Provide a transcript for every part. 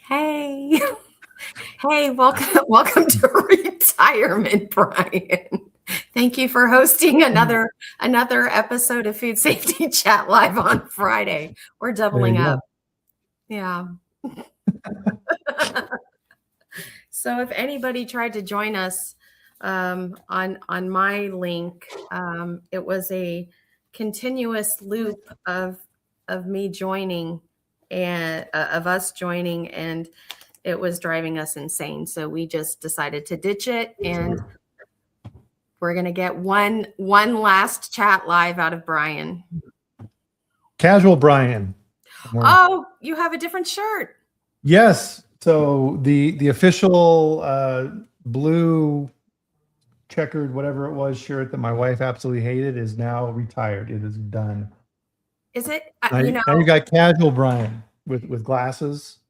Hey, hey, welcome to retirement, Brian. Thank you for hosting another episode of Food Safety Chat Live on Friday. We're There doubling you up. go. Yeah. So if anybody tried to join us on my link, it was a continuous loop of me joining and of us joining, and it was driving us insane. So we just decided to ditch it, and we're gonna get one last chat live out of Brian. Casual Brian. Oh, you have a different shirt. Yes. So the official blue checkered whatever it was shirt that my wife absolutely hated is now retired. It is done. Is it? Now you got casual Brian with glasses.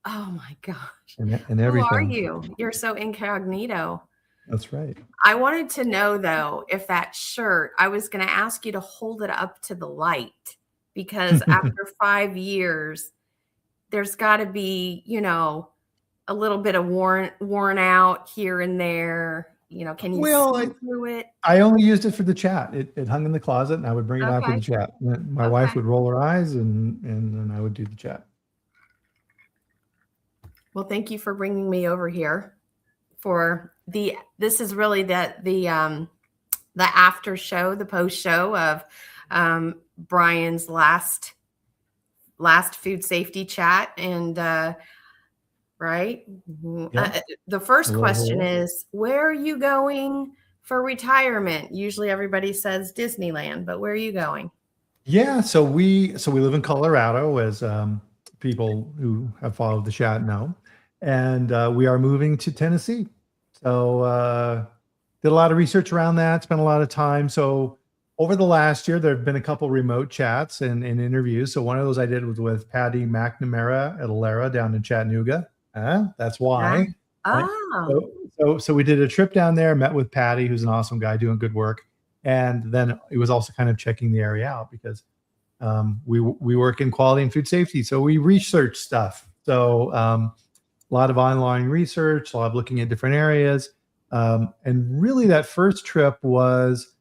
Oh my gosh. And everything. Who are you? You're so incognito. That's right. I wanted to know, though, if that shirt, I was going to ask you to hold it up to the light, because after 5 years, there's got to be, a little bit of worn out here and there. Can you see through it? I only used it for the chat. It hung in the closet, and I would bring it out for the chat. My wife would roll her eyes, and then I would do the chat. Well, thank you for bringing me over here for this is really the after show, the post show of Brian's last Food Safety Chat. And right. The first question is, where are you going for retirement? Usually everybody says Disneyland, but where are you going? Yeah. So we live in Colorado, as people who have followed the chat know. And we are moving to Tennessee. So did a lot of research around that, spent a lot of time. So over the last year, there have been a couple remote chats and interviews. So one of those I did was with Patty McNamara at Alara down in Chattanooga. That's why. Oh. Right? So we did a trip down there, met with Patty, who's an awesome guy doing good work. And then it was also kind of checking the area out, because we work in quality and food safety. So we research stuff. So a lot of online research, a lot of looking at different areas. And really that first trip was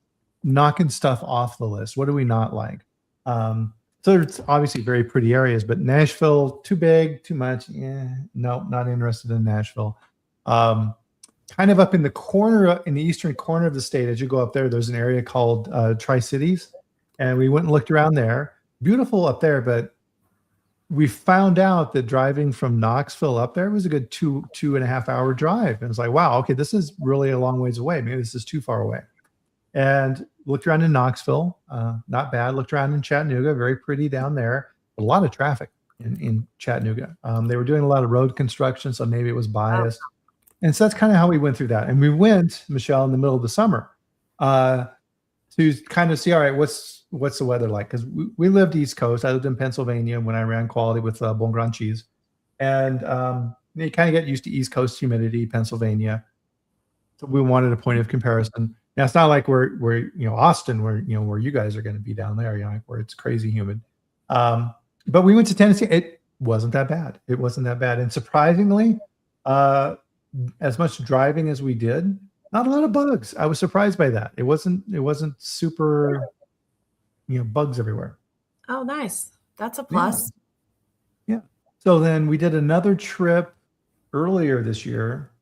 knocking stuff off the list. What do we not like? So it's obviously very pretty areas, but Nashville, too big, too much. No, not interested in Nashville. Kind of up in the eastern corner of the state, as you go up there, there's an area called Tri-Cities. And we went and looked around there. Beautiful up there, but we found out that driving from Knoxville up there was a good two and a half hour drive. And it's like, wow, okay, this is really a long ways away. Maybe this is too far away. And looked around in Knoxville, not bad. Looked around in Chattanooga, very pretty down there. A lot of traffic in Chattanooga. They were doing a lot of road construction, so maybe it was biased. And so that's kind of how we went through that. And we went, Michelle, in the middle of the summer to kind of see, all right, what's the weather like? Because we lived East Coast. I lived in Pennsylvania when I ran quality with Bon Grand Cheese. And you kind of get used to East Coast humidity, Pennsylvania. So we wanted a point of comparison. Now, it's not like we're Austin, where you guys are going to be down there, where it's crazy humid. But we went to Tennessee. It wasn't that bad. It wasn't that bad. And surprisingly, as much driving as we did, not a lot of bugs. I was surprised by that. It wasn't super, bugs everywhere. Oh, nice. That's a plus. Yeah. So then we did another trip earlier this year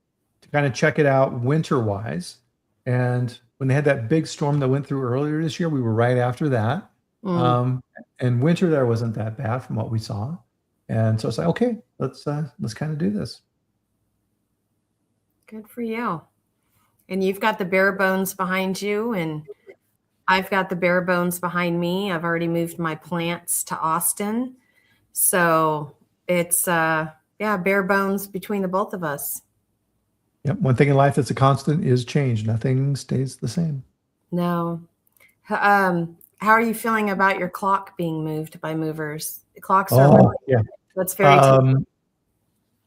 to kind of check it out winter-wise. And when they had that big storm that went through earlier this year, we were right after that. And winter there wasn't that bad from what we saw. And so it's like, okay, let's kind of do this. Good for you. And you've got the bare bones behind you, and I've got the bare bones behind me. I've already moved my plants to Austin. So it's, bare bones between the both of us. Yep. One thing in life that's a constant is change. Nothing stays the same. No. How are you feeling about your clock being moved by movers? The clocks are that's very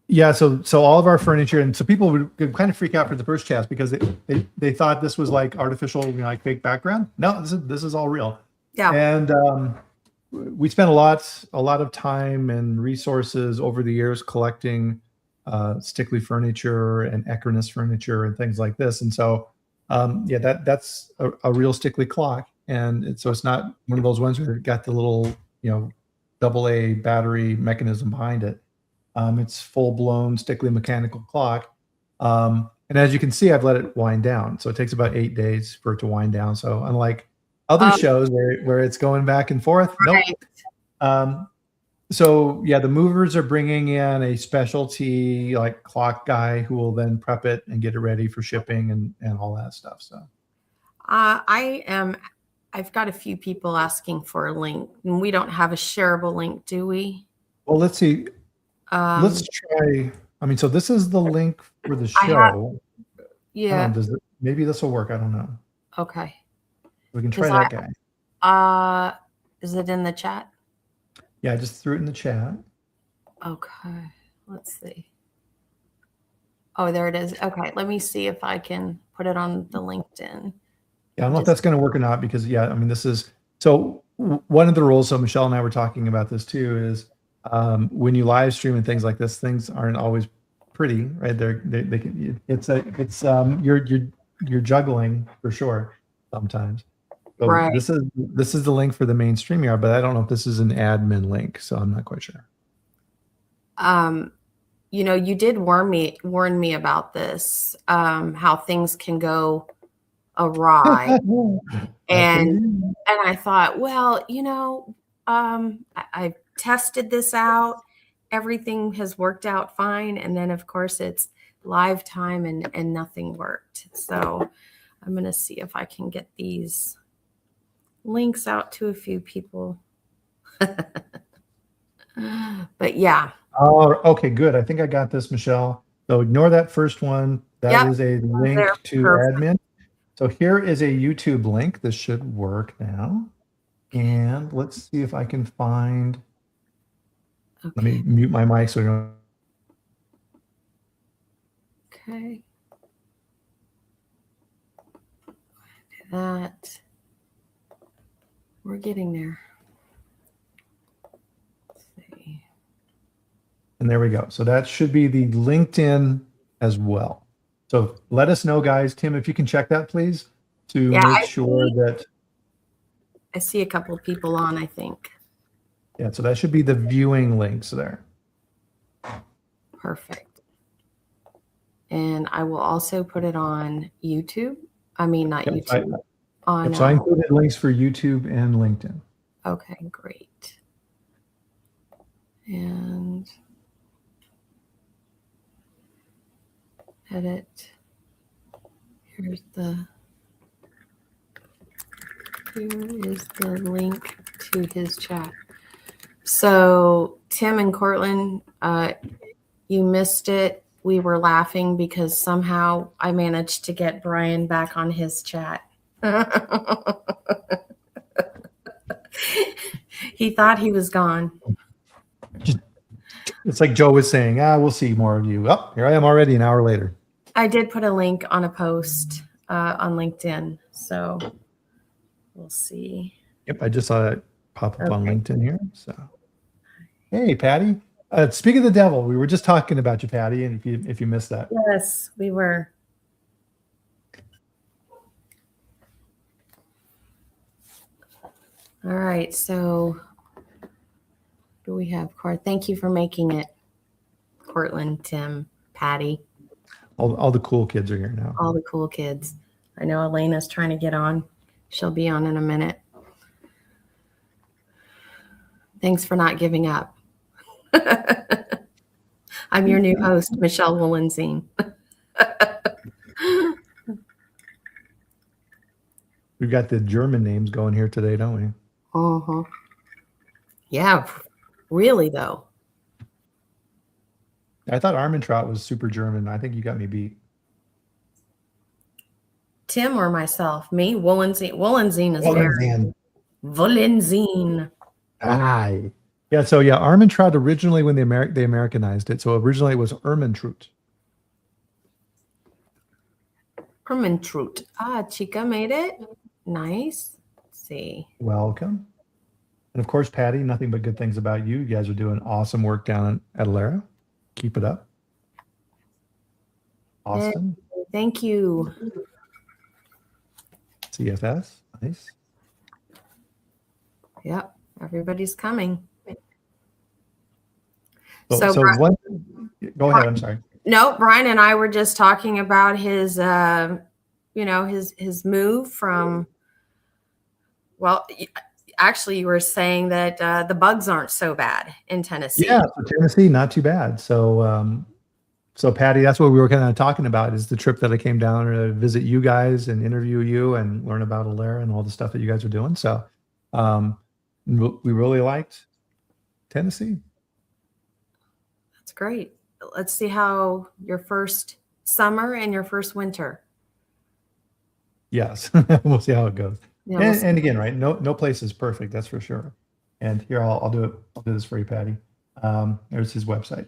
yeah. So all of our furniture, and so people would kind of freak out for the first chat because they thought this was like artificial, like fake background. No, this is all real. Yeah. And we spent a lot of time and resources over the years collecting Stickley furniture and Ecronus furniture and things like this. And so, yeah, that's a real Stickley clock. And so it's not one of those ones where it got the little, AA battery mechanism behind it. It's full blown Stickley mechanical clock. And as you can see, I've let it wind down. So it takes about 8 days for it to wind down. So unlike other shows where it's going back and forth, Right. nope. So yeah, the movers are bringing in a specialty like clock guy who will then prep it and get it ready for shipping and all that stuff. So I've got a few people asking for a link, and we don't have a shareable link, do we? well, let's see. Let's try. I mean, so this is the link for the show. Yeah. Maybe this will work. I don't know. Okay. We can try that guy. Is it in the chat? Yeah, I just threw it in the chat. Okay. Let's see. Oh, there it is. Okay. Let me see if I can put it on the LinkedIn. Yeah, I don't know if that's going to work or not because, yeah, I mean, this is so one of the rules. So Michelle and I were talking about this too. Is when you live stream and things like this, things aren't always pretty, right? They can. You're juggling for sure sometimes. So Right. this is the link for the main StreamYard, but I don't know if this is an admin link, so I'm not quite sure. You did warn me about this, how things can go awry. and I thought, well, I've tested this out. Everything has worked out fine. And then of course it's live time and nothing worked. So I'm going to see if I can get these links out to a few people. But yeah. Oh, okay, good. I think I got this, Michelle. So ignore that first one. That is a link to admin. So here is a YouTube link. This should work now. And let's see if I can find. Okay. Let me mute my mic so you don't. Okay. That. We're getting there. Let's see. And there we go. So that should be the LinkedIn as well. So let us know, guys. Tim, if you can check that, please, to make sure that. I see a couple of people on, I think. Yeah, so that should be the viewing links there. Perfect. And I will also put it on YouTube. I mean, not YouTube. So I included links for YouTube and LinkedIn. Okay, great. And edit. Here is the link to his chat. So Tim and Cortland, you missed it. We were laughing because somehow I managed to get Brian back on his chat. He thought he was gone. It's like Joe was saying, we'll see more of you. Oh, here I am already an hour later. I did put a link on a post on LinkedIn, so we'll see. Yep, I just saw it pop up on LinkedIn here. So, hey, Patty. Speak of the devil, we were just talking about you, Patty, and if you missed that. Yes, we were. All right, so what do we have? Thank you for making it, Cortland, Tim, Patty. All the cool kids are here now. All the cool kids. I know Elena's trying to get on. She'll be on in a minute. Thanks for not giving up. I'm your new host, Michelle Wollenzine. We've got the German names going here today, don't we? Uh-huh. Yeah, really, though. I thought Armentrout was super German. I think you got me beat. Tim or myself? Me? Wollenzine. Wollenzine is very... Wollenzine. Aye. Yeah, so yeah, Armentrout originally when they Americanized it. So originally it was Ermentrout. Ermentrout. Chica made it. Nice. Let's see. Welcome. And of course, Patty, nothing but good things about you. You guys are doing awesome work down at Alera. Keep it up. Austin, Thank you. CFS, nice. Yep, everybody's coming. So one, go ahead. I'm sorry. No, Brian and I were just talking about his, his move from. Well, actually, you were saying that the bugs aren't so bad in Tennessee. Yeah, so Tennessee, not too bad. So, so Patty, that's what we were kind of talking about, is the trip that I came down to visit you guys and interview you and learn about Alera and all the stuff that you guys are doing. So, we really liked Tennessee. That's great. Let's see how your first summer and your first winter. Yes, we'll see how it goes. Yeah, And again, right? No place is perfect. That's for sure. And here, I'll do it. I'll do this for you, Patty. There's his website.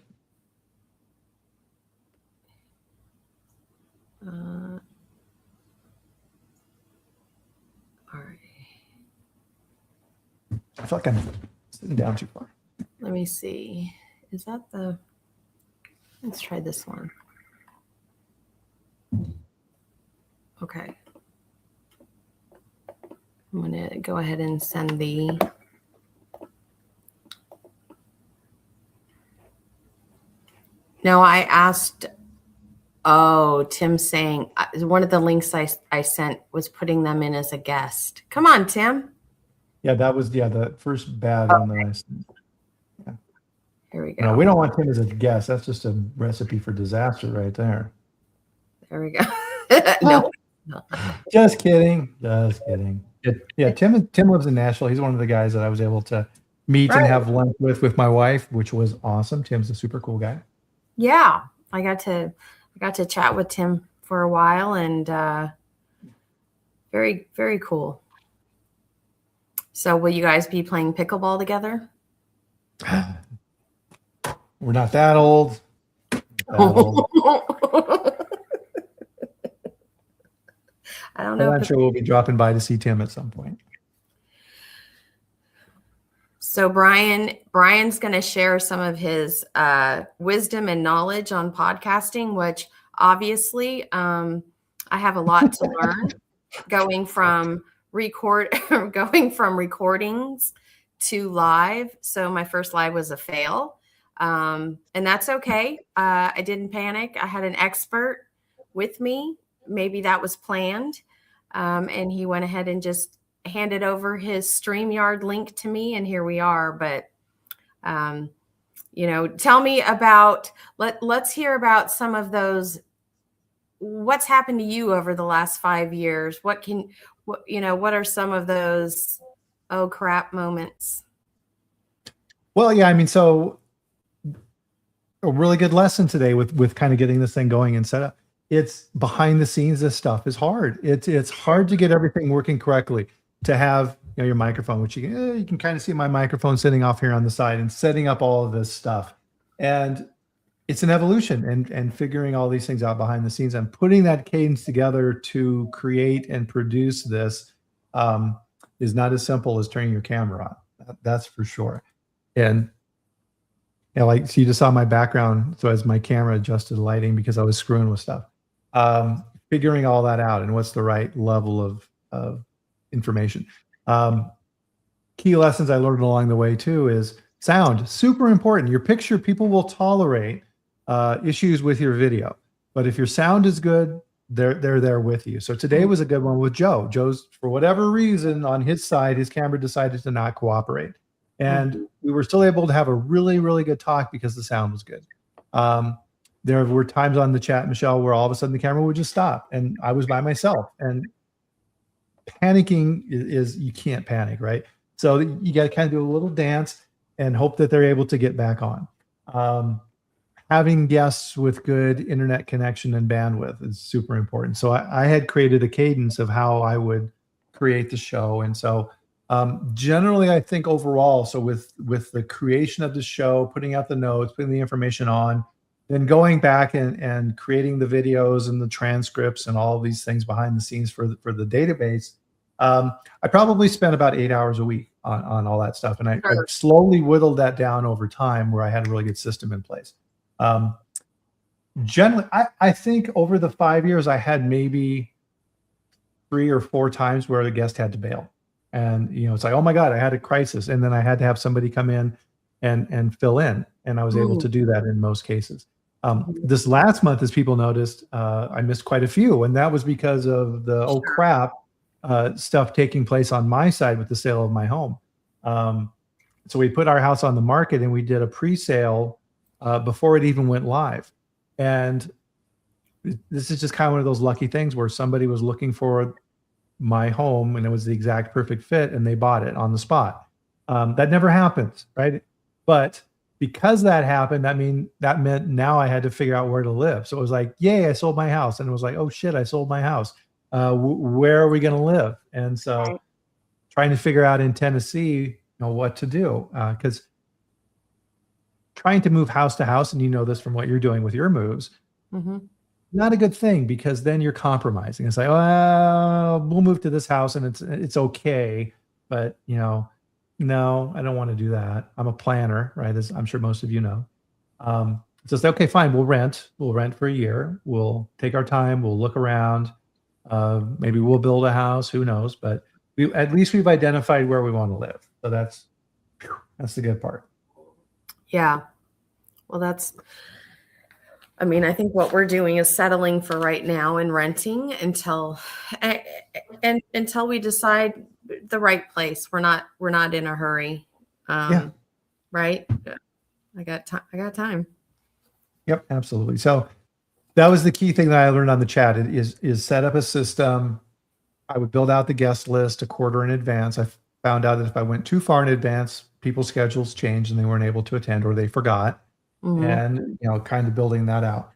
All right. I feel like I'm sitting down too far. Let me see. Is that the? Let's try this one. Okay. I'm going to go ahead and send the. No, I asked. Oh, Tim's saying one of the links I sent was putting them in as a guest. Come on, Tim. Yeah, that was the first bad one that I sent. Yeah. Here we go. No, we don't want Tim as a guest. That's just a recipe for disaster right there. There we go. No. Just kidding. Just kidding. Yeah, Tim lives in Nashville. He's one of the guys that I was able to meet and have lunch with my wife, which was awesome. Tim's a super cool guy. Yeah, I got to chat with Tim for a while, and very, very cool. So will you guys be playing pickleball together? We're not that old. I don't know. I'm sure we'll be dropping by to see Tim at some point. So Brian's going to share some of his wisdom and knowledge on podcasting, which obviously I have a lot to learn going from recordings to live. So my first live was a fail, and that's okay. I didn't panic. I had an expert with me. Maybe that was planned, and he went ahead and just handed over his StreamYard link to me, and here we are. But tell me about let's hear about some of those. What's happened to you over the last 5 years? What are some of those oh crap moments? Well, yeah, I mean, so a really good lesson today with kind of getting this thing going and set up. It's behind the scenes. This stuff is hard. It's hard to get everything working correctly. To have your microphone, which you can kind of see my microphone sitting off here on the side, and setting up all of this stuff. And it's an evolution and figuring all these things out behind the scenes and putting that cadence together to create and produce this is not as simple as turning your camera on. That's for sure. And so you just saw my background. So as my camera adjusted the lighting because I was screwing with stuff, figuring all that out and what's the right level of information. Key lessons I learned along the way too is sound, super important. Your picture, people will tolerate issues with your video, but if your sound is good, they're there with you. So today was a good one with Joe. Joe's, for whatever reason, on his side, his camera decided to not cooperate. And we were still able to have a really, really good talk because the sound was good. There were times on the chat, Michelle, where all of a sudden the camera would just stop and I was by myself. And panicking is you can't panic, right? So you got to kind of do a little dance and hope that they're able to get back on. Having guests with good internet connection and bandwidth is super important. So I had created a cadence of how I would create the show. And so generally, I think overall, so with the creation of the show, putting out the notes, putting the information on, then going back and creating the videos and the transcripts and all of these things behind the scenes for the database, I probably spent about 8 hours a week on all that stuff. And I Sure. slowly whittled that down over time where I had a really good system in place. Generally, I think over the 5 years, I had maybe 3 or 4 times where the guest had to bail. And, it's like, oh my God, I had a crisis. And then I had to have somebody come in and fill in. And I was able to do that in most cases. This last month, as people noticed, I missed quite a few. And that was because of the, oh crap, stuff taking place on my side with the sale of my home. So we put our house on the market and we did a pre-sale before it even went live. And this is just kind of one of those lucky things where somebody was looking for my home and it was the exact perfect fit and they bought it on the spot. That never happens, right? But because that happened, that meant now I had to figure out where to live. So it was like, yay, I sold my house. And it was like, oh shit, I sold my house. Where are we going to live? And so trying to figure out in Tennessee, what to do. Because trying to move house to house, and you know this from what you're doing with your moves, not a good thing because then you're compromising. It's like, oh, we'll move to this house and it's okay. But, no, I don't want to do that. I'm a planner, right? As I'm sure most of you know. So it's like, okay, fine. We'll rent for a year. We'll take our time. We'll look around. Maybe we'll build a house. Who knows? But at least we've identified where we want to live. So that's the good part. Yeah. Well, I think what we're doing is settling for right now and renting until we decide the right place. We're not in a hurry. Right. I got time. Yep, absolutely. So that was the key thing that I learned on the chat is set up a system. I would build out the guest list a quarter in advance. I found out that if I went too far in advance, people's schedules changed and they weren't able to attend or they forgot. And, kind of building that out,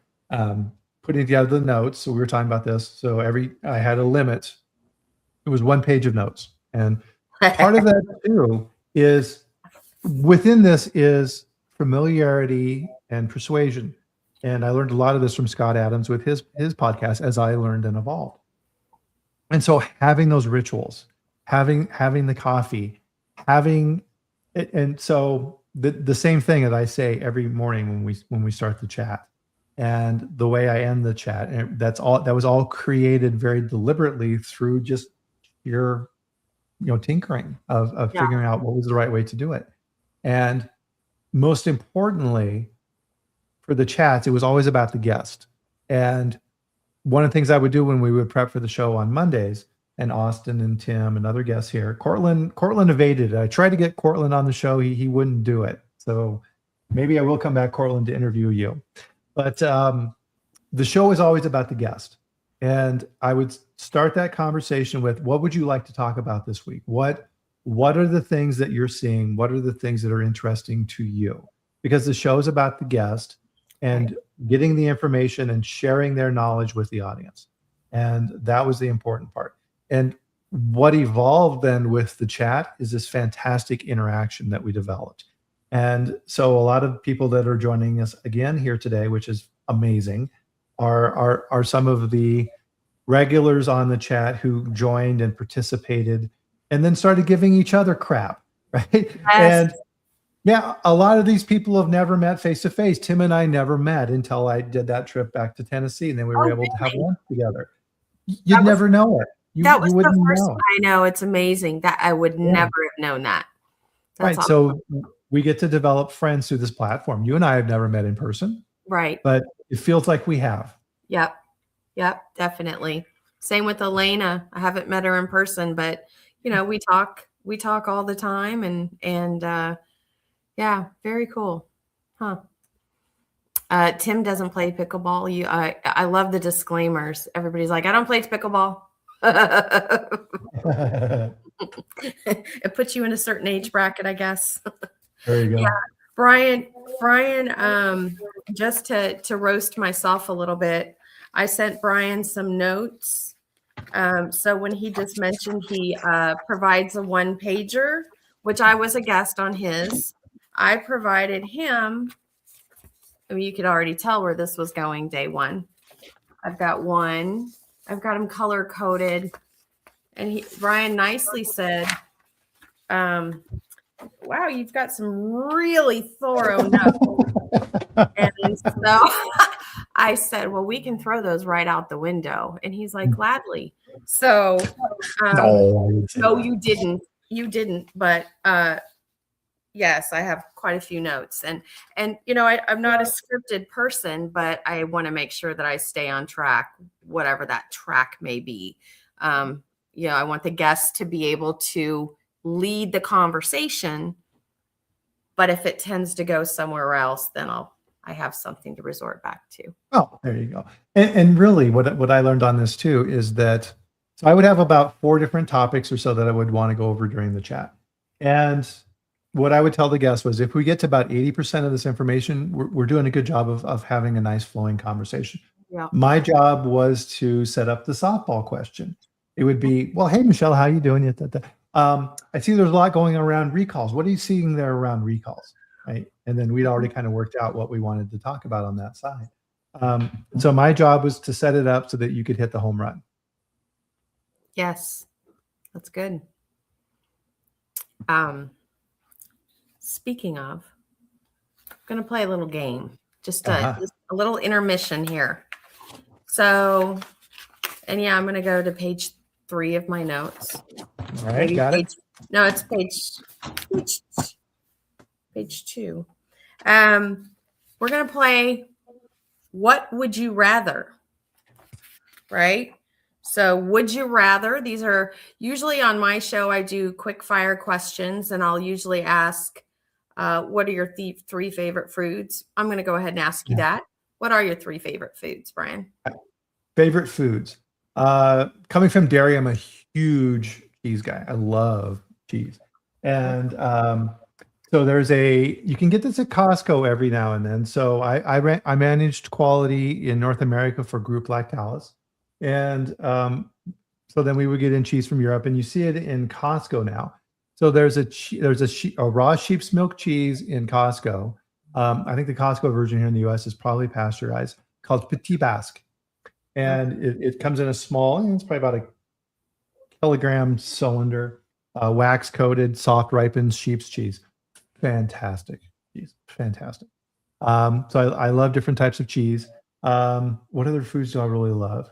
putting together the notes. So we were talking about this. So I had a limit. It was 1 page of notes. And part of that too is within this is familiarity and persuasion. And I learned a lot of this from Scott Adams with his podcast as I learned and evolved. And so having those rituals, having the coffee, having it, and so the same thing that I say every morning when we start the chat, and the way I end the chat, and that was all created very deliberately through just your tinkering of figuring out what was the right way to do it. And most importantly, for the chats, it was always about the guest. And one of the things I would do when we would prep for the show on Mondays, and Austin and Tim and other guests here, Cortland evaded it. I tried to get Cortland on the show. He wouldn't do it. So maybe I will come back, Cortland, to interview you. But the show is always about the guest. And I would start that conversation with, what would you like to talk about this week? What are the things that you're seeing? What are the things that are interesting to you? Because the show is about the guest and getting the information and sharing their knowledge with the audience. And that was the important part. And what evolved then with the chat is this fantastic interaction that we developed. And so a lot of people that are joining us again here today, which is amazing, are some of the regulars on the chat who joined and participated and then started giving each other crap, right? Yes. And yeah, a lot of these people have never met face to face. Tim and I never met until I did that trip back to Tennessee, and then we were able to have lunch together. You'd never know it. That was the first one. I know, it's amazing that I would never have known that. That's awesome. So we get to develop friends through this platform. You and I have never met in person. Right. But it feels like we have. Yep, definitely. Same with Elena. I haven't met her in person, but we talk all the time and yeah, very cool. Huh. Tim doesn't play pickleball. I love the disclaimers. Everybody's like, I don't play pickleball. It puts you in a certain age bracket, I guess. There you go. Yeah. Brian, just to roast myself a little bit, I sent Brian some notes. So when he just mentioned he provides a 1-pager, which I was a guest on his, I provided him. I mean, you could already tell where this was going day one. I've got him color coded. and Brian nicely said, wow, you've got some really thorough notes. And so I said, well, we can throw those right out the window. And he's like, gladly. So no, you didn't. You didn't. But yes, I have quite a few notes. And I'm not a scripted person, but I want to make sure that I stay on track, whatever that track may be. I want the guests to be able to lead the conversation, but if it tends to go somewhere else, then I have something to resort back to. Oh, there you go. And really what I learned on this too is that, so I would have about 4 different topics or so that I would want to go over during the chat. And what I would tell the guests was, if we get to about 80% of this information, we're doing a good job of having a nice flowing conversation. Yeah. My job was to set up the softball question. It would be, well, hey, Michelle, how you doing? I see there's a lot going around recalls. What are you seeing there around recalls? Right. And then we'd already kind of worked out what we wanted to talk about on that side. So my job was to set it up so that you could hit the home run. Yes, that's good. Speaking of, I'm going to play a little game, just a little intermission here. So, and yeah, I'm going to go to page 3 of my notes. All right, maybe got it. No, it's page 2. We're going to play What Would You Rather, right? So would you rather, these are usually on my show, I do quick fire questions, and I'll usually ask, what are your 3 favorite foods? I'm going to go ahead and ask you that. What are your 3 favorite foods, Brian? Favorite foods. Coming from dairy, I'm a huge cheese guy. I love cheese. And so you can get this at Costco every now and then. So I managed quality in North America for Group Lactalis. And so then we would get in cheese from Europe, and you see it in Costco now. So there's a raw sheep's milk cheese in Costco. I think the Costco version here in the US is probably pasteurized, called Petit Basque. And it comes in a small, it's probably about a kilogram cylinder, wax coated, soft ripened sheep's cheese. Fantastic cheese, fantastic. So I love different types of cheese. What other foods do I really love?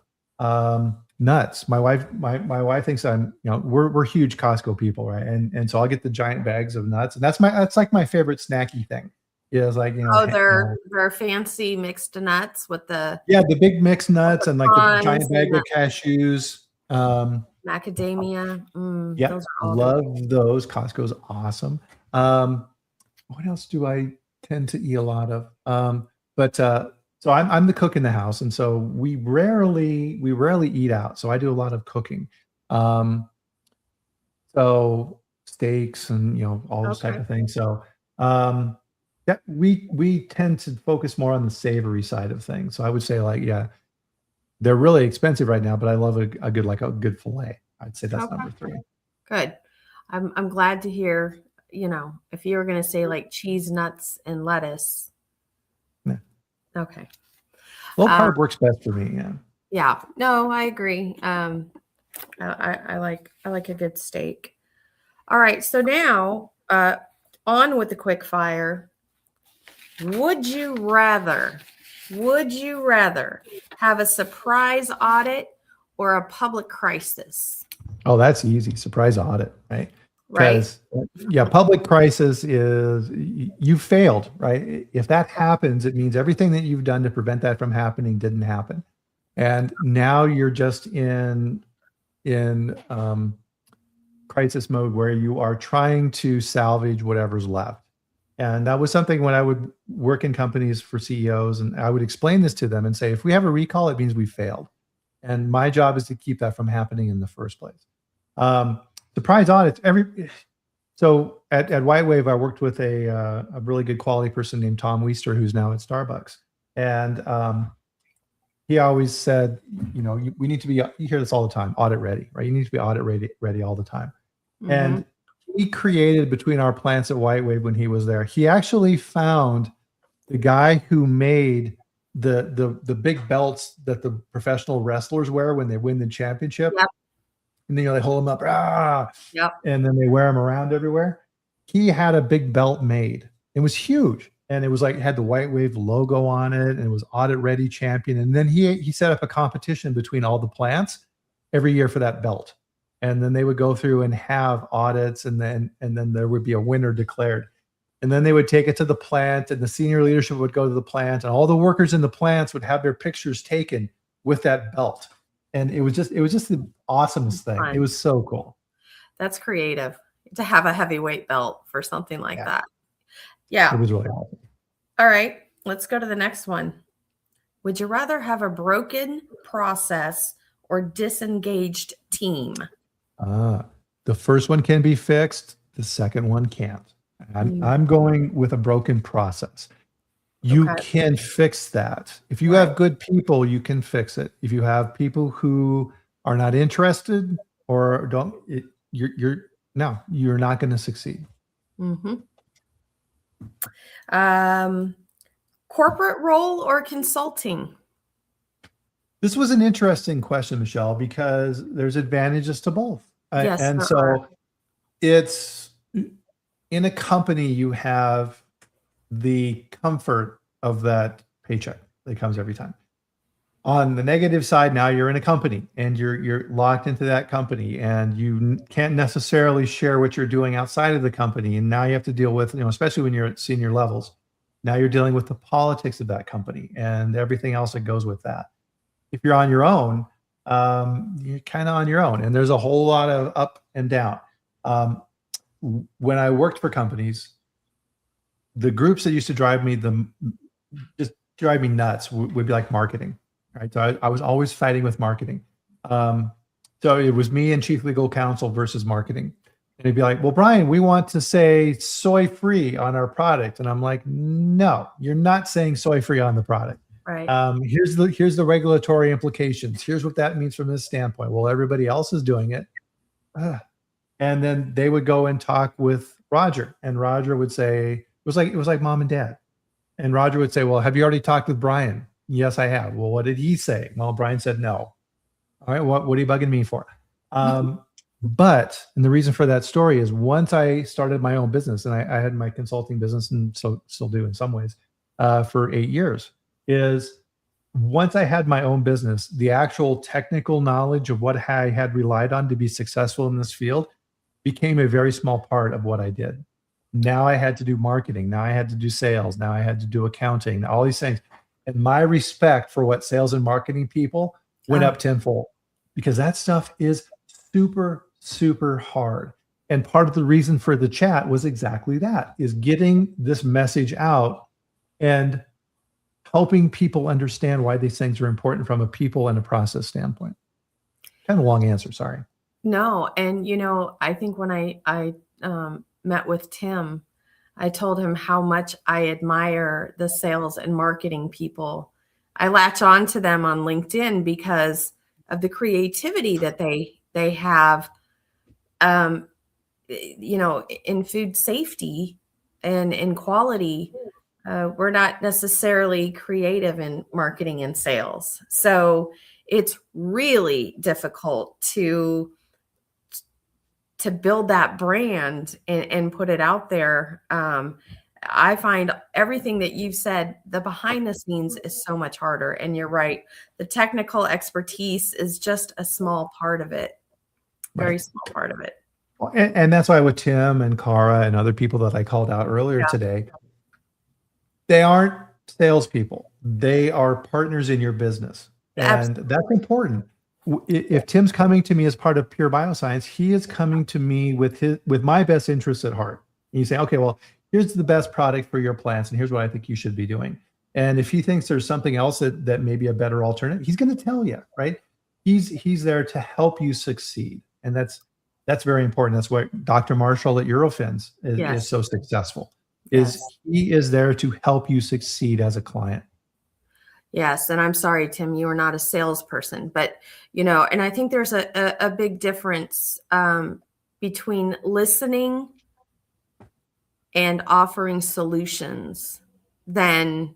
Nuts. My wife thinks we're huge Costco people, right? And so I'll get the giant bags of nuts, and that's like my favorite snacky thing. Yeah, it's like they're fancy mixed nuts with the big mixed nuts and like the giant bag of cashews, macadamia. Yeah, love those. Costco's awesome. What else do I tend to eat a lot of? So I'm the cook in the house, and so we rarely eat out. So I do a lot of cooking. So steaks and all those type of things. So we tend to focus more on the savory side of things. So I would say they're really expensive right now, but I love a good fillet. I'd say that's number 3. Good. I'm glad to hear. If you were going to say like cheese, nuts, and lettuce. Okay. Low carb works best for me. Yeah. Yeah. No, I agree. I like a good steak. All right. So now, on with the quick fire. Would you rather have a surprise audit or a public crisis? Oh, that's easy. Surprise audit, right? Right. Public crisis is you failed, right? If that happens, it means everything that you've done to prevent that from happening didn't happen. And now you're just in crisis mode where you are trying to salvage whatever's left. And that was something when I would work in companies for CEOs, and I would explain this to them and say, if we have a recall, it means we failed. And my job is to keep that from happening in the first place. Surprise audits. So at White Wave, I worked with a really good quality person named Tom Weister, who's now at Starbucks. And he always said, we need to be, you hear this all the time, audit ready, right? You need to be audit ready all the time. Mm-hmm. And he created, between our plants at White Wave when he was there, he actually found the guy who made the big belts that the professional wrestlers wear when they win the championship. Yep. and then you like hold them up, Yep. and then they wear them around everywhere. He had a big belt made. It was huge, and it was like, it had the White Wave logo on it, and it was Audit Ready Champion. And then he set up a competition between all the plants every year for that belt. And then they would go through and have audits, and then there would be a winner declared. And then they would take it to the plant, and the senior leadership would go to the plant, and all the workers in the plants would have their pictures taken with that belt. And it was just the awesomest thing. Fun. It was so cool. That's creative to have a heavyweight belt for something like Yeah. that. Yeah. It was really awesome. All right. Let's go to the next one. Would you rather have a broken process or disengaged team? The first one can be fixed. The second one can't. I'm going with a broken process. You Okay. can fix that. If you Right. have good people, you can fix it. If you have people who are not interested or don't, you're not going to succeed. Mm-hmm. Corporate role or consulting? This was an interesting question, Michelle, because there's advantages to both. Yes, And there so are. it's in a company, you have the comfort of that paycheck that comes every time. On the negative side, now you're in a company and you're locked into that company, and you can't necessarily share what you're doing outside of the company. And now you have to deal with, especially when you're at senior levels, now you're dealing with the politics of that company and everything else that goes with that. If you're on your own, you're kind of on your own, and there's a whole lot of up and down. When I worked for companies, the groups that used to drive me nuts would be like marketing, right? So I was always fighting with marketing. So it was me and chief legal counsel versus marketing. And it'd be like, well, Brian, we want to say soy free on our product. And I'm like, no, you're not saying soy free on the product. Right. Here's the regulatory implications. Here's what that means from this standpoint. Well, everybody else is doing it. And then they would go and talk with Roger, and Roger would say, it was like mom and dad. And Roger would say, well, have you already talked with Brian? Yes, I have. Well, what did he say? Well, Brian said no. All right, what are you bugging me for? But, and the reason for that story is, once I started my own business, and I had my consulting business, and so still do in some ways, for 8 years, is once I had my own business, the actual technical knowledge of what I had relied on to be successful in this field became a very small part of what I did. Now I had to do marketing. Now I had to do sales. Now I had to do accounting, all these things. And my respect for what sales and marketing people went up tenfold, because that stuff is super, super hard. And part of the reason for the chat was exactly that, is getting this message out and helping people understand why these things are important from a people and a process standpoint. Kind of long answer, sorry. No, and I think when I met with Tim, I told him how much I admire the sales and marketing people. I latch on to them on LinkedIn because of the creativity that they have, in food safety and in quality. We're not necessarily creative in marketing and sales. So it's really difficult to build that brand and put it out there. I find everything that you've said, the behind the scenes is so much harder. And you're right. The technical expertise is just a small part of it, very small part of it. Well, and that's why with Tim and Cara and other people that I called out earlier today, they aren't salespeople. They are partners in your business. And that's important. If Tim's coming to me as part of Pure Bioscience, he is coming to me with my best interests at heart. And you say, okay, well, here's the best product for your plants, and here's what I think you should be doing. And if he thinks there's something else that may be a better alternative, he's going to tell you, right? He's there to help you succeed. And that's very important. That's what Dr. Marshall at Eurofins is so successful. He is there to help you succeed as a client. Yes. And I'm sorry, Tim, you are not a salesperson, but, and I think there's a big difference between listening and offering solutions than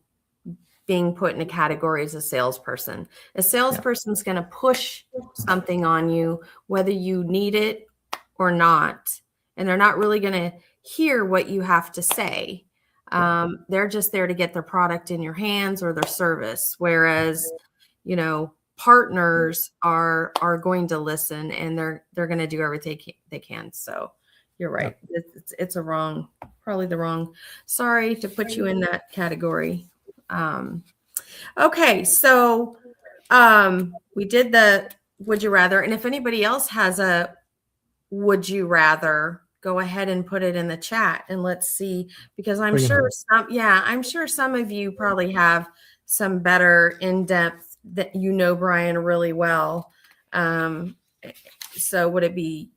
being put in a category as a salesperson. A salesperson's going to push something on you, whether you need it or not. And they're not really going to hear what you have to say. They're just there to get their product in your hands or their service. Whereas, partners are going to listen, and they're going to do everything they can. So you're right. It's probably the wrong. Sorry to put you in that category. Okay, so we did the would you rather, and if anybody else has a would you rather, go ahead and put it in the chat, and let's see, because I'm sure some of you probably have some better in-depth that Brian really well. So would it be,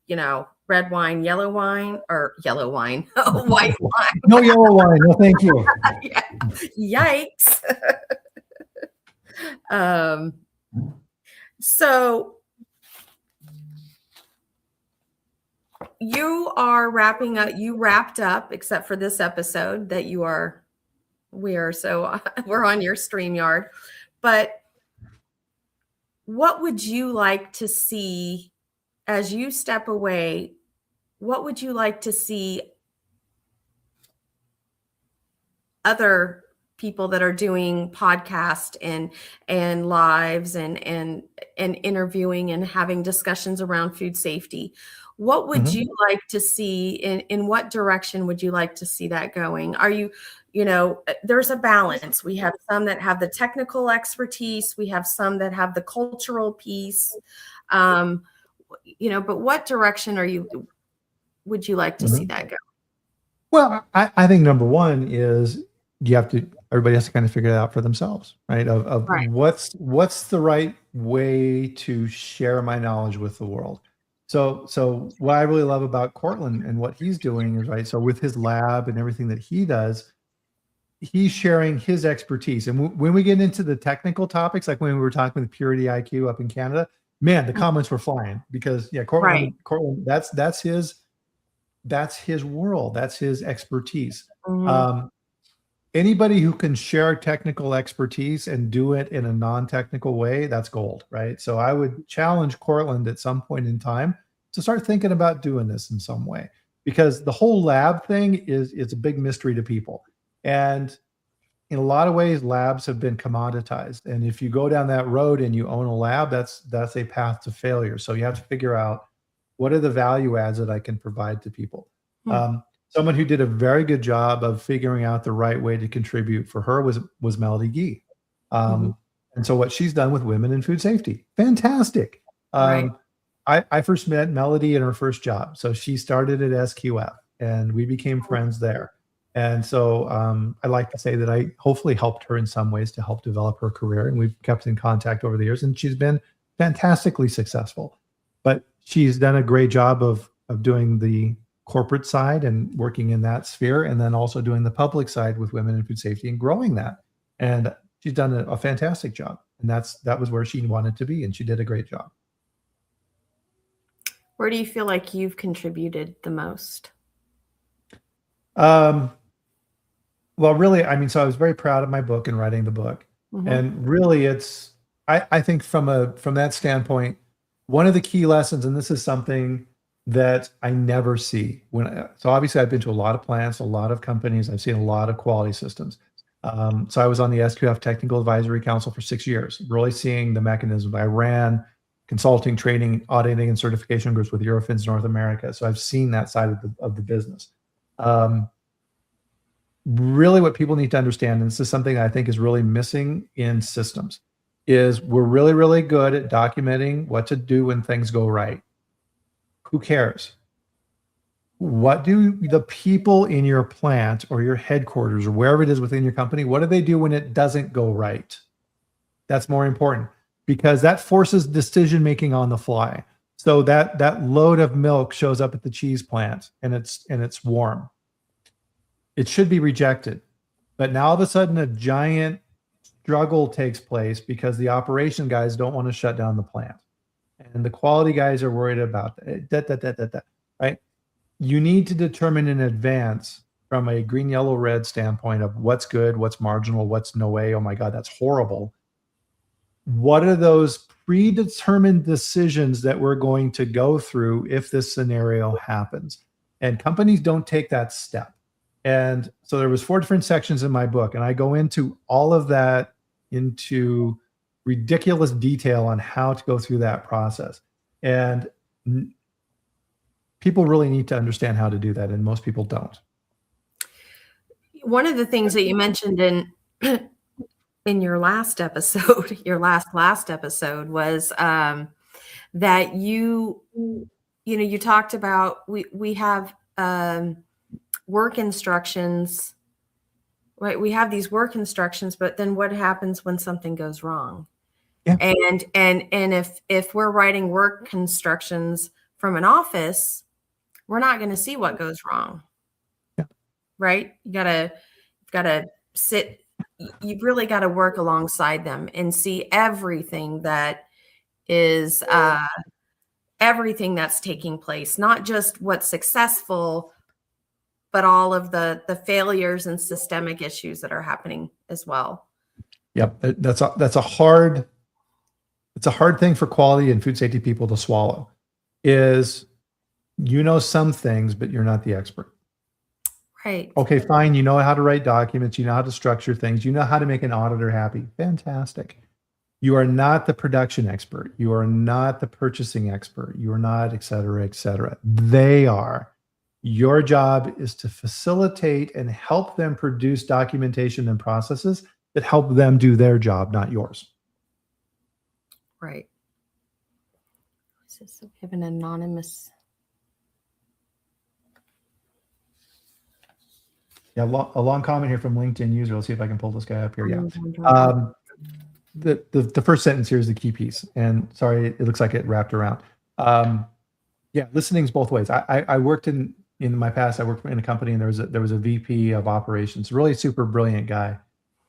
red wine, yellow wine, or yellow wine, white wine? No yellow wine. No, thank you. Yikes. So you are wrapping up, you wrapped up, except for this episode that we're on your StreamYard, but what would you like to see as you step away? What would you like to see other people that are doing podcast and lives and interviewing and having discussions around food safety? What would you like to see? In what direction would you like to see that going? Are you, there's a balance. We have some that have the technical expertise. We have some that have the cultural piece. But what direction would you like to see that go? Well, I think number one is everybody has to kind of figure it out for themselves, right? Right. What's the right way to share my knowledge with the world? So what I really love about Cortland and what he's doing is, right, so with his lab and everything that he does, he's sharing his expertise. And when we get into the technical topics, like when we were talking with Purity IQ up in Canada, man, the comments were flying because Cortland, that's his world. That's his expertise. Anybody who can share technical expertise and do it in a non-technical way, that's gold, right? So I would challenge Cortland at some point in time to start thinking about doing this in some way, because the whole lab thing is a big mystery to people. And in a lot of ways, labs have been commoditized. And if you go down that road and you own a lab, that's a path to failure. So you have to figure out, what are the value adds that I can provide to people? Someone who did a very good job of figuring out the right way to contribute for her was Melody Gee. And so what she's done with women in food safety, fantastic. I first met Melody in her first job. So she started at SQF and we became friends there. And so I like to say that I hopefully helped her in some ways to help develop her career. And we've kept in contact over the years, and she's been fantastically successful. But she's done a great job of doing the corporate side and working in that sphere, and then also doing the public side with women in food safety and growing that. And she's done a fantastic job. And that was where she wanted to be, and she did a great job. Where do you feel like you've contributed the most? Well, really, so I was very proud of my book and writing the book. And really I think from that standpoint, one of the key lessons, and this is something that I never see so obviously I've been to a lot of plants, a lot of companies. I've seen a lot of quality systems. So I was on the SQF Technical Advisory Council for 6 years, really seeing the mechanism. I ran consulting, training, auditing, and certification groups with Eurofins North America. So I've seen that side of the business. Really what people need to understand, and this is something I think is really missing in systems, is we're really, really good at documenting what to do when things go right. Who cares? What do the people in your plant or your headquarters or wherever it is within your company, what do they do when it doesn't go right? That's more important, because that forces decision-making on the fly. So that load of milk shows up at the cheese plant and it's warm. It should be rejected. But now all of a sudden a giant struggle takes place because the operation guys don't want to shut down the plant. And the quality guys are worried about that, right? You need to determine in advance from a green, yellow, red standpoint of what's good, what's marginal, what's no way, oh my God, that's horrible. What are those predetermined decisions that we're going to go through if this scenario happens? And companies don't take that step. And so there was 4 different sections in my book, and I go into all of that into ridiculous detail on how to go through that process. And people really need to understand how to do that, and most people don't. One of the things that you mentioned in your last episode, your last episode, was that you talked about we have work instructions, right? We have these work instructions, but then what happens when something goes wrong? Yeah. And if we're writing work instructions from an office, we're not going to see what goes wrong. Yeah. Right? You've got to sit. You've really got to work alongside them and see everything that is everything that's taking place, not just what's successful, but all of the failures and systemic issues that are happening as well. Yep, that's a hard thing for quality and food safety people to swallow. Is some things, but you're not the expert. Right. Okay, fine. You know how to write documents. You know how to structure things. You know how to make an auditor happy. Fantastic. You are not the production expert. You are not the purchasing expert. You are not, et cetera, et cetera. They are. Your job is to facilitate and help them produce documentation and processes that help them do their job, not yours. Right. We have an anonymous. Yeah, a long comment here from LinkedIn user. Let's see if I can pull this guy up here. Yeah. The first sentence here is the key piece. And sorry, it looks like it wrapped around. Yeah, listening's both ways. I worked in my past, I worked in a company, and there was a VP of operations, really super brilliant guy.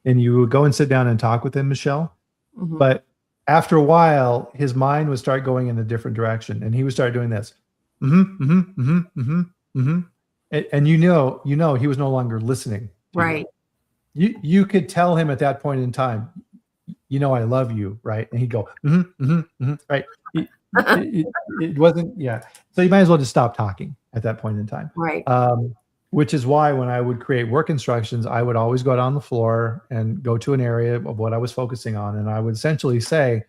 And you would go and sit down and talk with him, Michelle. Mm-hmm. But after a while, his mind would start going in a different direction, and he would start doing this. And you know he was no longer listening. Right. You could tell him at that point in time, I love you, right? And he'd go, right. It wasn't, yeah. So you might as well just stop talking at that point in time. Right. Which is why when I would create work instructions, I would always go down the floor and go to an area of what I was focusing on. And I would essentially say,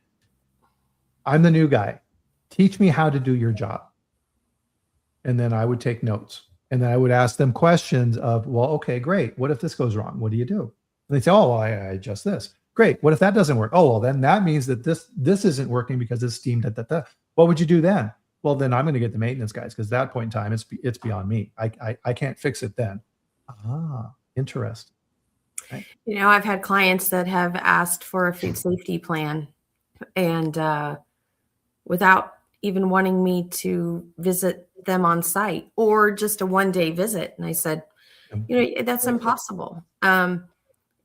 I'm the new guy. Teach me how to do your job. And then I would take notes. And then I would ask them questions of, well, okay, great. What if this goes wrong? What do you do? And they say, oh, well, I adjust this. Great. What if that doesn't work? Oh, well, then that means that this isn't working because it's steamed. What would you do then? Well, then I'm going to get the maintenance guys, because at that point in time, it's beyond me. I can't fix it then. Ah, interesting. Right. I've had clients that have asked for a food safety plan, and without even wanting me to visit them on site or just a one-day visit. And I said, that's impossible.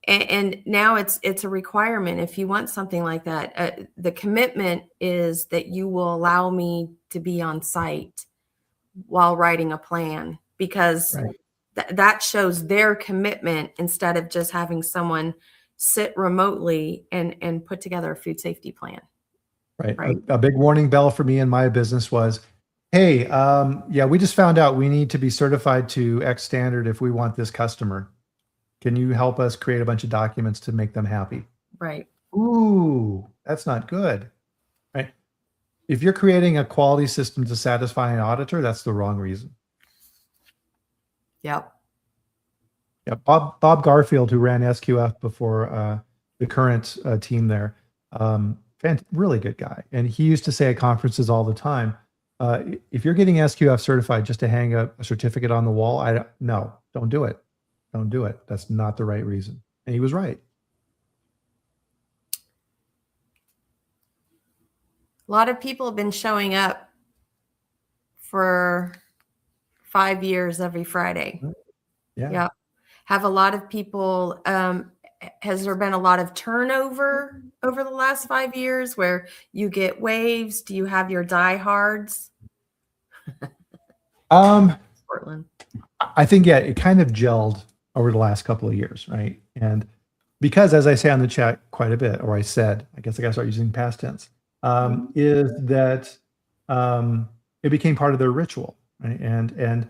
And now it's a requirement. If you want something like that, the commitment is that you will allow me to be on site while writing a plan, because that shows their commitment, instead of just having someone sit remotely and put together a food safety plan. Right. A big warning bell for me in my business was, hey, we just found out we need to be certified to X standard if we want this customer. Can you help us create a bunch of documents to make them happy? Right. Ooh, that's not good. Right. If you're creating a quality system to satisfy an auditor, that's the wrong reason. Yep. Yeah. Bob Garfield, who ran SQF before the current team there, really good guy. And he used to say at conferences all the time, if you're getting SQF certified just to hang a certificate on the wall, don't do it. Don't do it. That's not the right reason. And he was right. A lot of people have been showing up for 5 years every Friday. Yeah. Have a lot of people, has there been a lot of turnover over the last 5 years where you get waves? Do you have your diehards? Portland. I think, yeah, it kind of gelled over the last couple of years, right? And because, as I say on the chat quite a bit, or I said, I guess I got to start using past tense, is that it became part of their ritual, right? And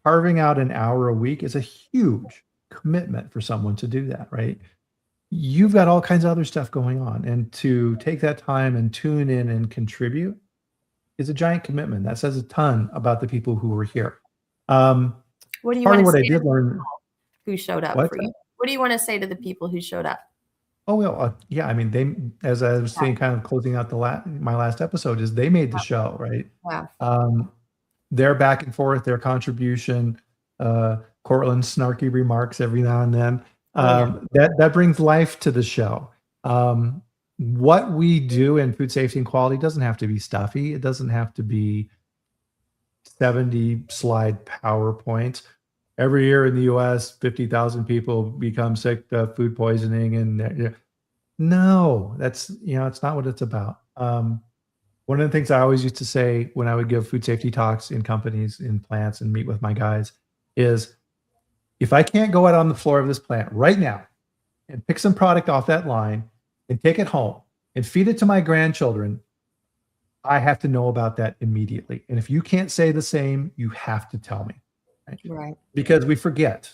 carving out an hour a week is a huge commitment for someone to do that, right? You've got all kinds of other stuff going on, and to take that time and tune in and contribute is a giant commitment. That says a ton about the people who were here. What do you Part want of to what I say to did the learn. people who showed up What? for you? What do you want to say to the people who showed up? Oh well, yeah. I mean, they, as I was saying, kind of closing out my last episode, is they made the show, right? Yeah. Their back and forth, their contribution, Cortland's snarky remarks every now and then. That brings life to the show. What we do in food safety and quality doesn't have to be stuffy. It doesn't have to be 70 slide PowerPoints. Every year in the US, 50,000 people become sick of food poisoning. And no, that's, it's not what it's about. One of the things I always used to say when I would give food safety talks in companies, in plants, and meet with my guys is, if I can't go out on the floor of this plant right now and pick some product off that line and take it home and feed it to my grandchildren, I have to know about that immediately. And if you can't say the same, you have to tell me. Right. Because we forget.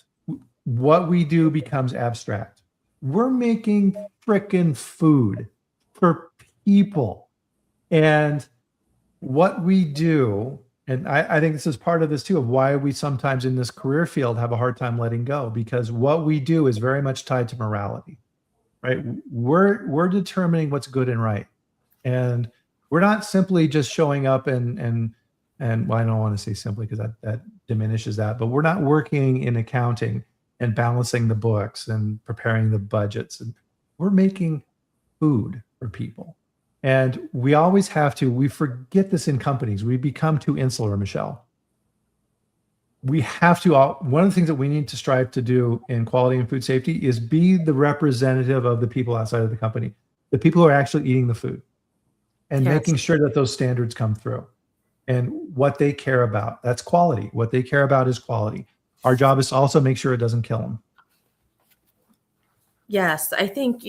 What we do becomes abstract. We're making frickin' food for people. And what we do, and I think this is part of this too, of why we sometimes in this career field have a hard time letting go, because what we do is very much tied to morality, right? We're determining what's good and right. And we're not simply just showing up and well, I don't want to say simply because that diminishes that, but we're not working in accounting and balancing the books and preparing the budgets. And we're making food for people. And we always have to, we forget this in companies. We become too insular, Michelle. We have to, one of the things that we need to strive to do in quality and food safety is be the representative of the people outside of the company, the people who are actually eating the food, and making sure that those standards come through. And what they care about, that's quality. What they care about is quality. Our job is to also make sure it doesn't kill them. Yes, I think,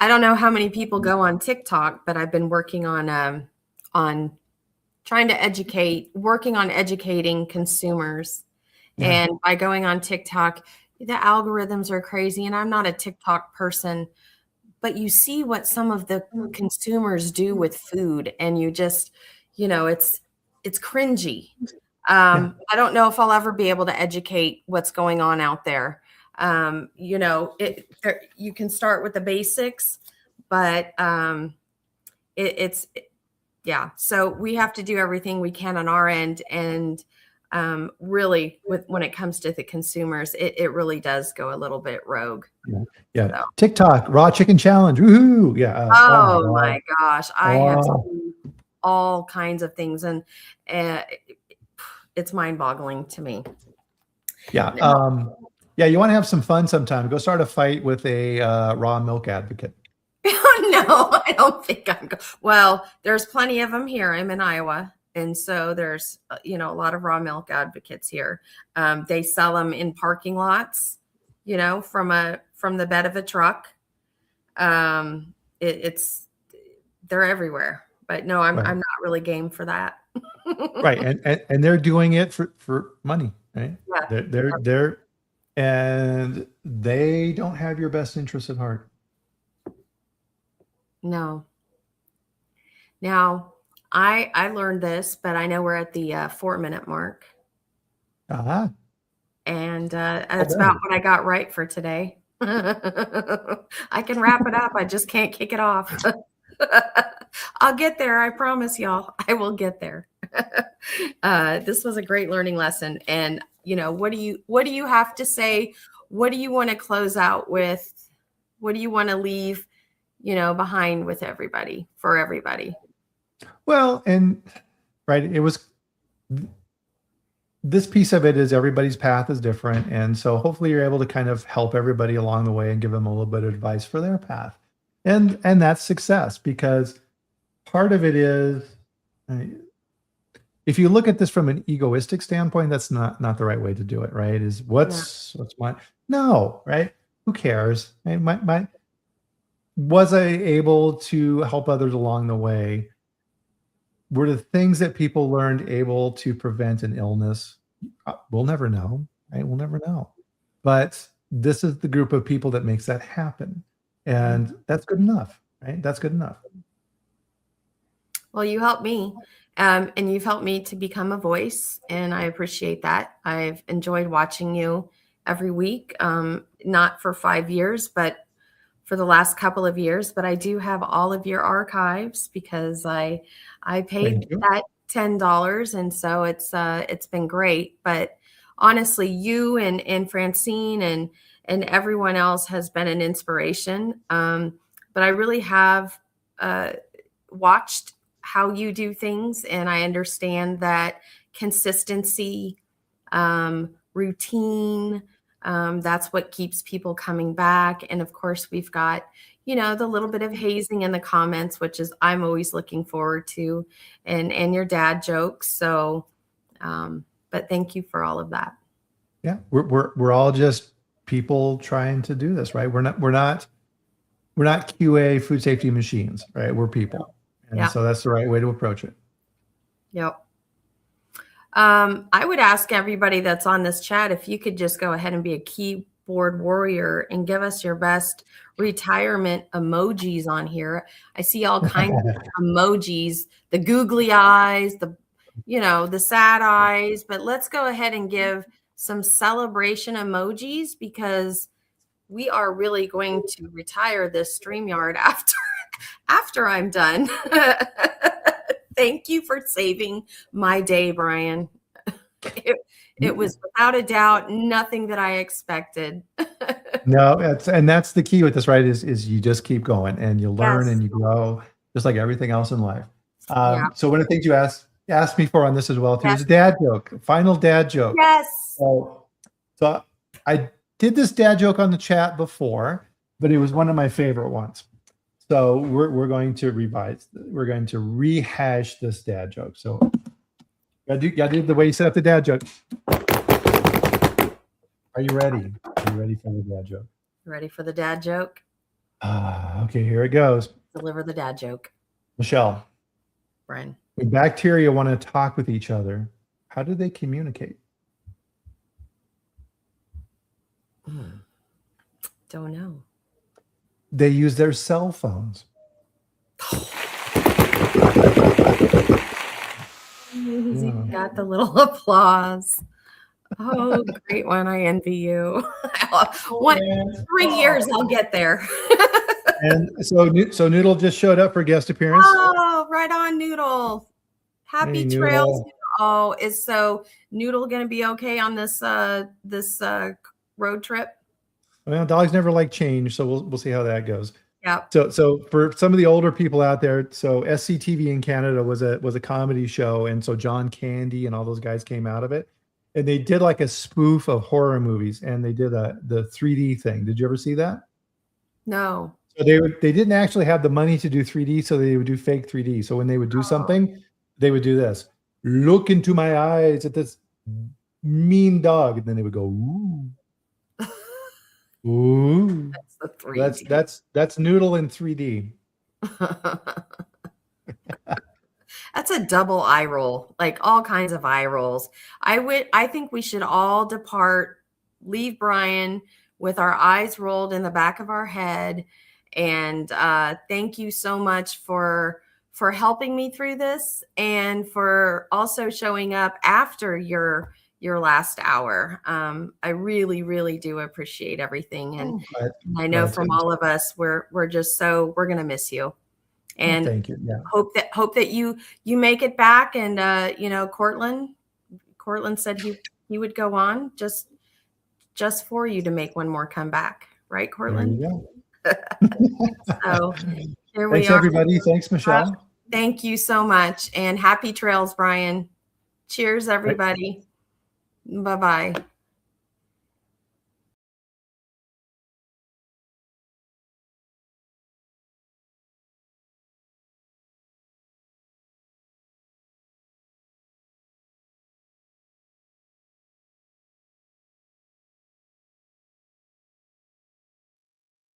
I don't know how many people go on TikTok, but I've been working on trying to working on educating consumers. Yeah. And by going on TikTok, the algorithms are crazy, and I'm not a TikTok person, but you see what some of the consumers do with food, and you just, it's cringy. I don't know if I'll ever be able to educate what's going on out there. You can start with the basics, but so we have to do everything we can on our end. And really, when it comes to the consumers, it really does go a little bit rogue. Yeah. So. TikTok, raw chicken challenge. Woohoo. Yeah. Oh my gosh. I have seen all kinds of things, and it's mind boggling to me. Yeah. Yeah. You want to have some fun sometime. Go start a fight with a raw milk advocate. No, I don't think well, there's plenty of them here. I'm in Iowa. And so there's, a lot of raw milk advocates here. They sell them in parking lots, from the bed of a truck. They're everywhere, but no, I'm not really game for that. Right. And they're doing it for money, right? Yeah. And they don't have your best interests at heart. No. Now, I learned this, but I know we're at the 4-minute mark. Uh-huh. And that's about what I got right for today. I can wrap it up. I just can't kick it off. I'll get there. I promise y'all. I will get there. This was a great learning lesson. And, what do you have to say? What do you want to close out with? What do you want to leave, behind with everybody, for everybody? Well, and it was, this piece of it is everybody's path is different. And so hopefully you're able to kind of help everybody along the way and give them a little bit of advice for their path. And that's success, because part of it is, if you look at this from an egoistic standpoint, that's not the right way to do it, right? Is what's my no, right? Who cares? Right? Was I able to help others along the way? Were the things that people learned able to prevent an illness? We'll never know, right? We'll never know. But this is the group of people that makes that happen. And that's good enough, right? That's good enough. Well, you helped me, and you've helped me to become a voice, and I appreciate that. I've enjoyed watching you every week, not for 5 years, but for the last couple of years. But I do have all of your archives because I paid that $10, and so it's been great. But honestly, you and Francine and everyone else has been an inspiration. But I really have watched how you do things, and I understand that consistency, routine, that's what keeps people coming back. And of course, we've got, the little bit of hazing in the comments, which is I'm always looking forward to, and your dad jokes. So, but thank you for all of that. Yeah, we're all just people trying to do this, right? We're not QA food safety machines, right? We're people. And so that's the right way to approach it. Yep. I would ask everybody that's on this chat if you could just go ahead and be a keyboard warrior and give us your best retirement emojis on here. I see all kinds of emojis, the googly eyes, the sad eyes, but let's go ahead and give some celebration emojis because we are really going to retire this StreamYard after I'm done. Thank you for saving my day, Brian. It was without a doubt nothing that I expected. No, that's the key with this, right? Is you just keep going and you learn and you grow, just like everything else in life. So one of the things you asked me for on this as well too is a dad joke, final dad joke. Yes. So I did this dad joke on the chat before, but it was one of my favorite ones. So we're going to revise. We're going to rehash this dad joke. So gotta do the way you set up the dad joke. Are you ready? Are you ready for the dad joke? Ready for the dad joke? Okay, here it goes. Deliver the dad joke. Michelle. Brian. When bacteria want to talk with each other, how do they communicate? Don't know. They use their cell phones. He got the little applause. Oh, great one. I envy you. 3 years, I'll get there. And so Noodle just showed up for guest appearance. Oh, right on, Noodle. Happy trails. Noodle. Oh, is Noodle going to be okay on this road trip? Well, dogs never like change, so we'll see how that goes. Yeah. So for some of the older people out there, so SCTV in Canada was a comedy show, and so John Candy and all those guys came out of it, and they did like a spoof of horror movies, and they did the 3D thing. Did you ever see that? No. So they didn't actually have the money to do 3D, so they would do fake 3D. So when they would do something, they would do this: look into my eyes at this mean dog, and then they would go, ooh. Ooh, that's the 3D. That's Noodle in 3D. That's a double eye roll, like all kinds of eye rolls. I think we should all leave Brian with our eyes rolled in the back of our head. And thank you so much for helping me through this and for also showing up after your last hour. I really, really do appreciate everything. And I know from all of us, we're going to miss you. And thank you. Yeah. Hope that you make it back. And, Cortland said he would go on just for you to make one more comeback. Right, Cortland? There you go. So here we are. Thanks, everybody. Thanks, Michelle. Thank you so much. And happy trails, Brian. Cheers, everybody. Bye-bye.